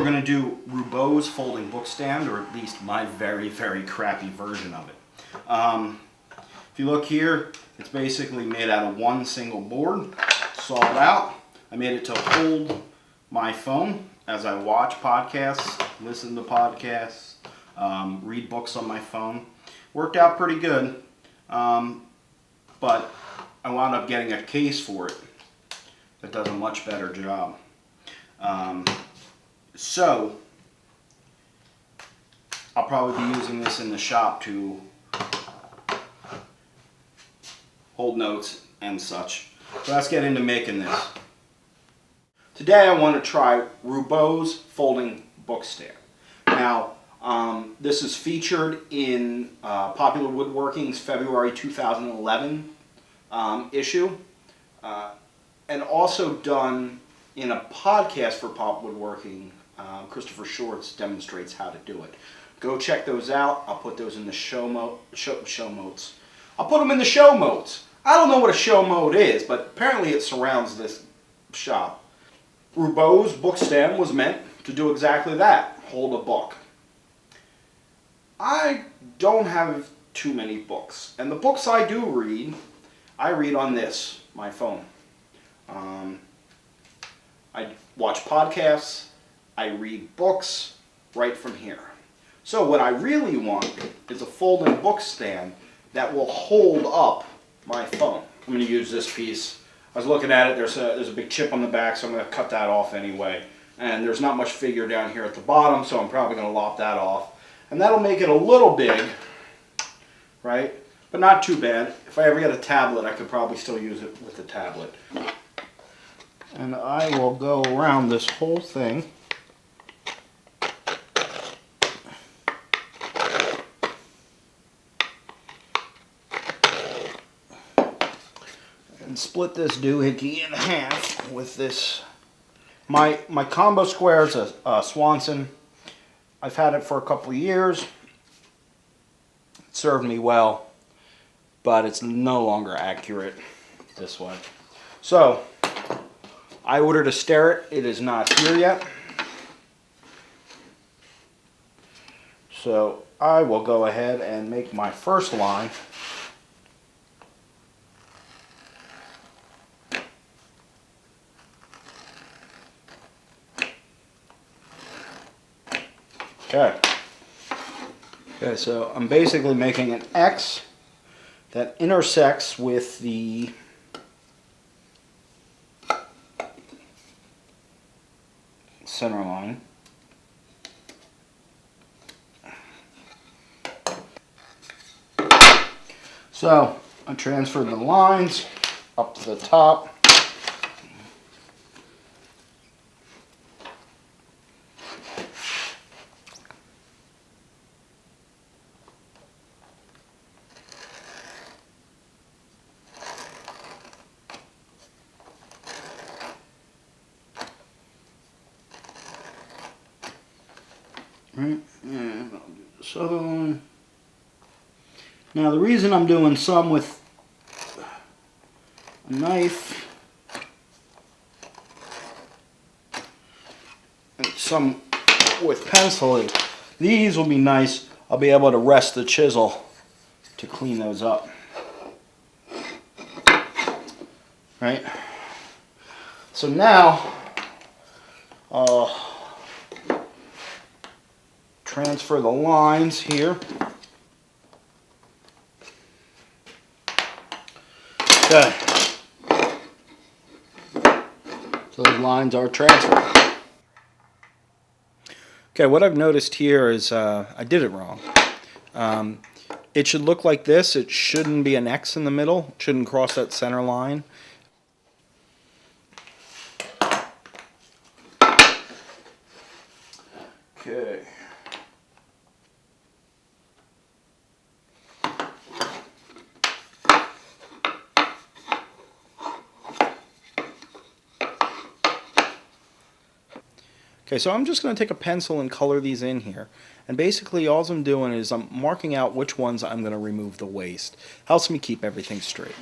going to do Roubo's folding book stand, or at least my very, very crappy version of it. If you look here, it's basically made out of one single board, sawed out. I made it to hold my phone as I watch podcasts, listen to podcasts, read books on my phone. Worked out pretty good, but I wound up getting a case for it that does a much better job. So I'll probably be using this in the shop to hold notes and such. So let's get into making this. Today I want to try Roubo's folding book stand. Now, this is featured in Popular Woodworking's February 2011 issue, and also done in a podcast for Pop Woodworking. Christopher Shorts demonstrates how to do it. Go check those out. I'll put those in the show notes. I'll put them in the show notes. I don't know what a show mode is, but apparently it surrounds this shop. Roubo's book stand was meant to do exactly that, hold a book. I don't have too many books, and the books I do read, I read on this, my phone. I watch podcasts, I read books right from here. So what I really want is a folding book stand that will hold up my phone. I'm going to use this piece. I was looking at it, there's a big chip on the back, so I'm going to cut that off anyway. And there's not much figure down here at the bottom, so I'm probably going to lop that off. And that'll make it a little big, right? But not too bad. If I ever get a tablet, I could probably still use it with the tablet. And I will go around this whole thing. And split this doohickey in half with this. My combo square is a Swanson. I've had it for a couple of years. It served me well, but it's no longer accurate this way. So I ordered a Starrett. It is not here yet. So I will go ahead and make my first line. Okay, so I'm basically making an X that intersects with the center line. So I transferred the lines up to the top. Right, and I'll do this other one. Now the reason I'm doing some with a knife and some with pencil is these will be nice. I'll be able to rest the chisel to clean those up. Right? So now transfer the lines here. Okay. So those lines are transferred. Okay, what I've noticed here is I did it wrong. It should look like this. It shouldn't be an X in the middle. It shouldn't cross that center line. Okay. Okay, so I'm just going to take a pencil and color these in here. And basically all I'm doing is I'm marking out which ones I'm going to remove the waste. Helps me keep everything straight.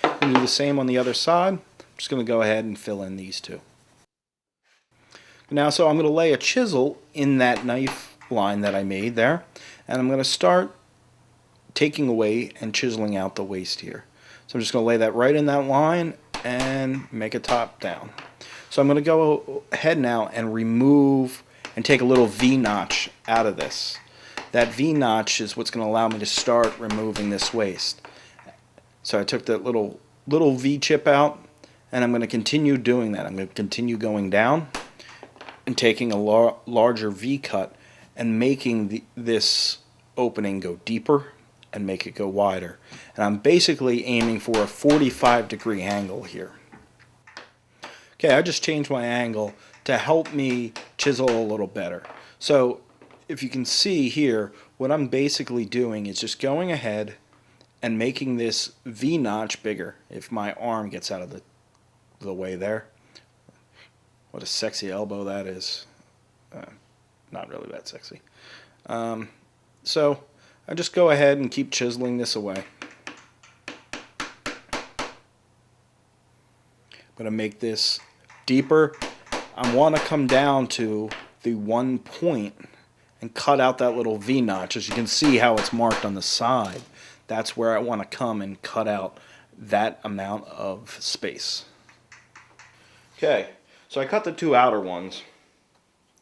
I'm going to do the same on the other side. I'm just going to go ahead and fill in these two. Now, so I'm going to lay a chisel in that knife line that I made there, and I'm going to start taking away and chiseling out the waste here. So I'm just going to lay that right in that line and make a top down. So I'm going to go ahead now and remove and take a little V-notch out of this. That V-notch is what's going to allow me to start removing this waste. So I took that little V-chip out, and I'm going to continue doing that. I'm going to continue going down and taking a larger V-cut and making this opening go deeper and make it go wider. And I'm basically aiming for a 45-degree angle here. Okay, I just changed my angle to help me chisel a little better. So if you can see here, what I'm basically doing is just going ahead and making this V-notch bigger. If my arm gets out of the way there. What a sexy elbow that is. Not really that sexy. So I just go ahead and keep chiseling this away. I'm going to make this deeper. I want to come down to the one point and cut out that little V-notch. As you can see how it's marked on the side, that's where I want to come and cut out that amount of space. Okay, so I cut the two outer ones.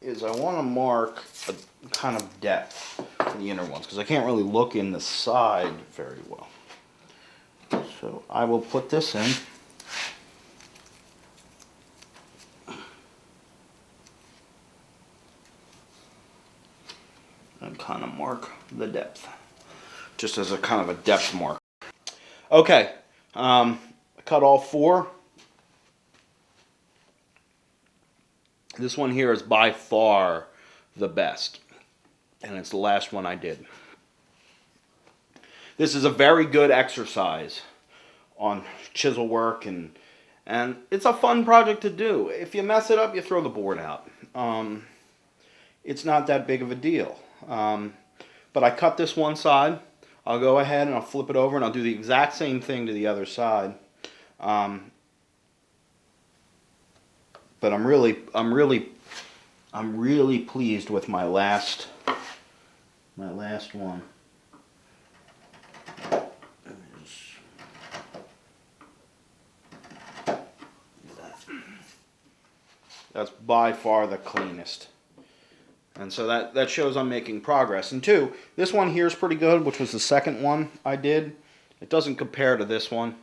I want to mark a kind of depth in the inner ones because I can't really look in the side very well. So I will put this in. And kind of mark the depth, just as a kind of a depth mark. Okay, I cut all four. This one here is by far the best, and it's the last one I did. This is a very good exercise on chisel work, and it's a fun project to do. If you mess it up, you throw the board out. It's not that big of a deal. But I cut this one side. I'll go ahead and I'll flip it over and I'll do the exact same thing to the other side. But I'm really pleased with my last one. That's by far the cleanest. And so that shows I'm making progress. And two, this one here is pretty good, which was the second one I did. It doesn't compare to this one.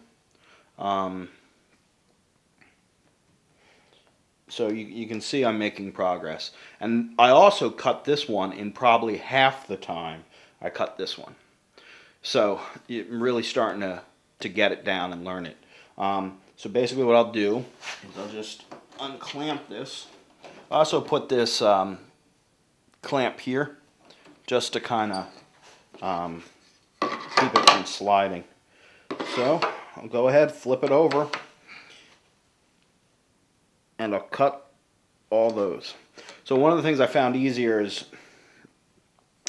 So you can see I'm making progress. And I also cut this one in probably half the time I cut this one. So I'm really starting to get it down and learn it. So basically what I'll do is I'll just unclamp this. I also put this clamp here just to kind of keep it from sliding. So I'll go ahead, flip it over, and I'll cut all those. So one of the things I found easier is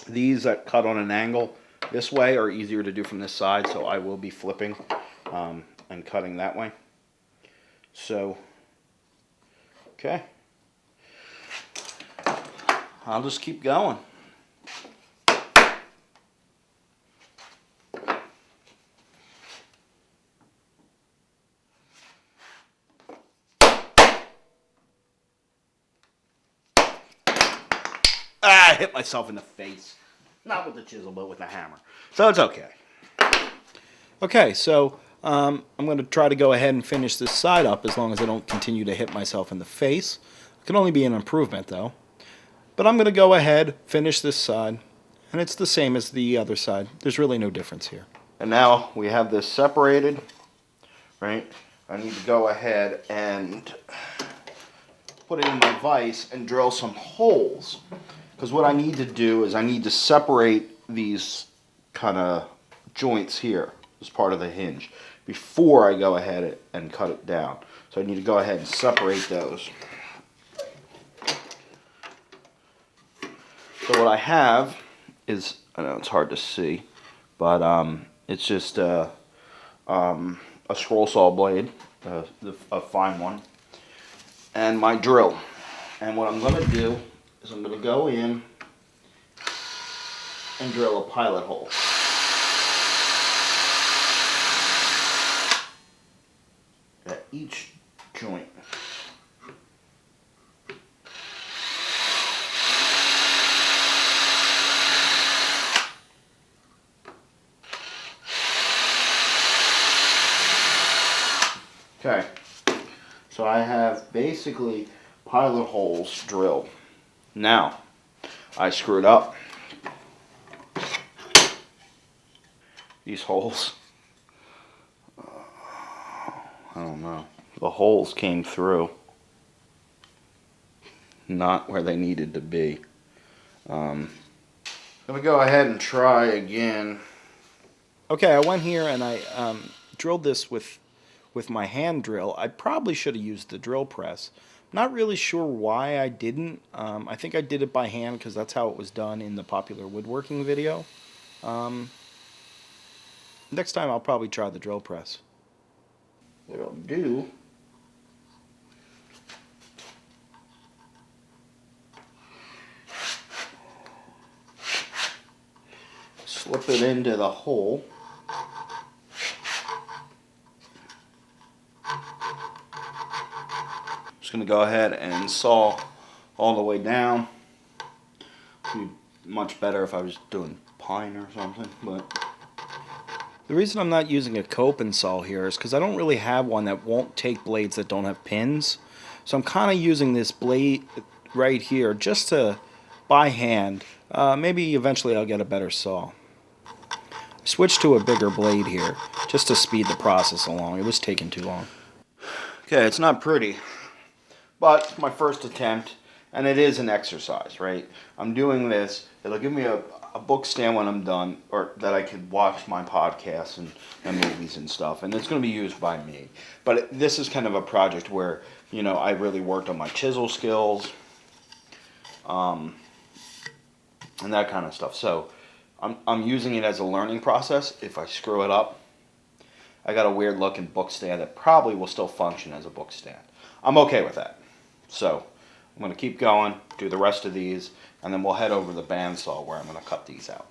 these that cut on an angle this way are easier to do from this side, so I will be flipping and cutting that way. So, okay. I'll just keep going. I hit myself in the face. Not with the chisel, but with the hammer. So it's okay. Okay, so I'm going to try to go ahead and finish this side up as long as I don't continue to hit myself in the face. It can only be an improvement, though. But I'm going to go ahead, finish this side, and it's the same as the other side. There's really no difference here. And now we have this separated, right? I need to go ahead and put it in my vise and drill some holes. Because what I need to do is I need to separate these kind of joints here as part of the hinge before I go ahead and cut it down. So I need to go ahead and separate those. So what I have is, I know it's hard to see, but it's just a scroll saw blade, a fine one, and my drill. And what I'm going to do is I'm going to go in and drill a pilot hole. At each joint. Okay, so I have basically pilot holes drilled. Now, I screwed up these holes. I don't know. The holes came through, not where they needed to be. I'm gonna go ahead and try again. Okay, I went here and I drilled this with my hand drill. I probably should have used the drill press. Not really sure why I didn't. I think I did it by hand because that's how it was done in the popular woodworking video. Next time I'll probably try the drill press. What I'll do slip it into the hole. Just going to go ahead and saw all the way down. It'd be much better if I was doing pine or something, but the reason I'm not using a Copen saw here is because I don't really have one that won't take blades that don't have pins. So I'm kind of using this blade right here just to by hand. Maybe eventually I'll get a better saw. Switch to a bigger blade here just to speed the process along. It was taking too long. Okay, it's not pretty, but it's my first attempt, and it is an exercise, right? I'm doing this. It'll give me a book stand when I'm done, or that I could watch my podcasts and movies and stuff, and it's going to be used by me. But this is kind of a project where, you know, I really worked on my chisel skills, and that kind of stuff. So I'm using it as a learning process. If I screw it up, I got a weird looking book stand that probably will still function as a book stand. I'm okay with that. So I'm going to keep going, do the rest of these, and then we'll head over to the bandsaw where I'm going to cut these out.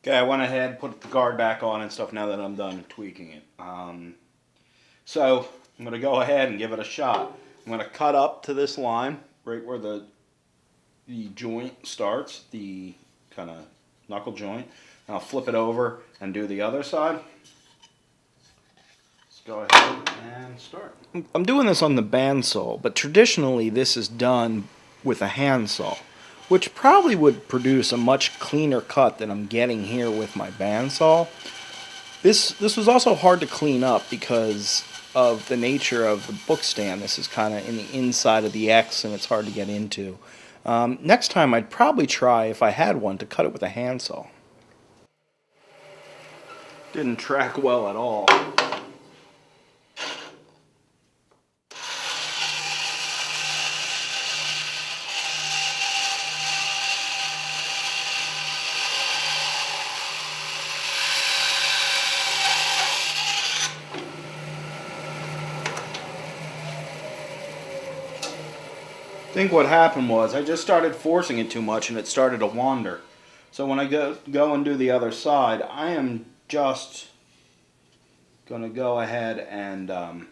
Okay, I went ahead, put the guard back on and stuff now that I'm done tweaking it. So I'm going to go ahead and give it a shot. I'm going to cut up to this line, right where the joint starts, the kind of knuckle joint. And I'll flip it over and do the other side. Let's go ahead and start. I'm doing this on the bandsaw, but traditionally this is done with a handsaw, which probably would produce a much cleaner cut than I'm getting here with my bandsaw. This was also hard to clean up because of the nature of the book stand. This is kind of in the inside of the X and it's hard to get into. Next time I'd probably try, if I had one, to cut it with a handsaw. Didn't track well at all. I think what happened was I just started forcing it too much and it started to wander. So when I go and do the other side, I am just going to go ahead and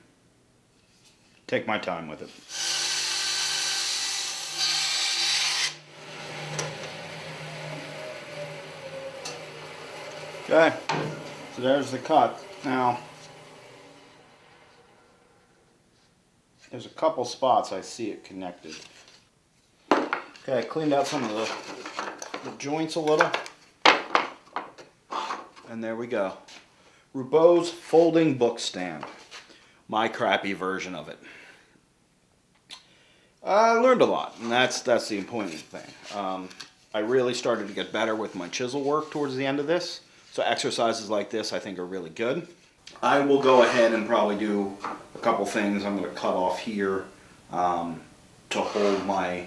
take my time with it. Okay, so there's the cut. Now, there's a couple spots I see it connected. Okay, I cleaned out some of the joints a little. And there we go. Roubo's folding book stand. My crappy version of it. I learned a lot, and that's the important thing. I really started to get better with my chisel work towards the end of this. So exercises like this I think are really good. I will go ahead and probably do a couple things. I'm going to cut off here to hold my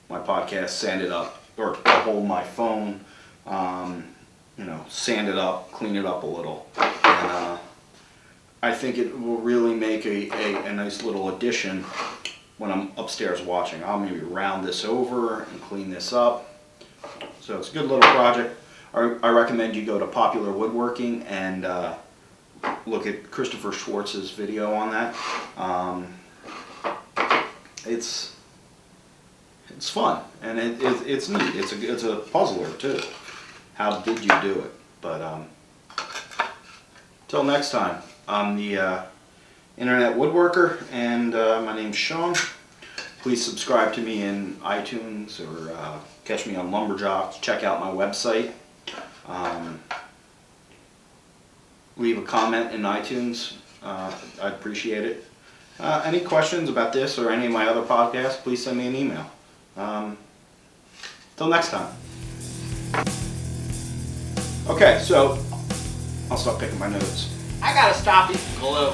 podcast, sand it up, or to hold my phone, you know, sand it up, clean it up a little. And I think it will really make a nice little addition when I'm upstairs watching. I'll maybe round this over and clean this up. So it's a good little project. I recommend you go to Popular Woodworking and look at Christopher Schwartz's video on that. It's fun, and it's neat. It's a puzzler too. How did you do it? But till next time, I'm the Internet Woodworker, and my name's Sean. Please subscribe to me in iTunes or catch me on Lumberjacks. Check out my website. Leave a comment in iTunes. I'd appreciate it. Any questions about this or any of my other podcasts, please send me an email. Till next time. Okay, so I'll stop picking my notes. I gotta stop eating glue.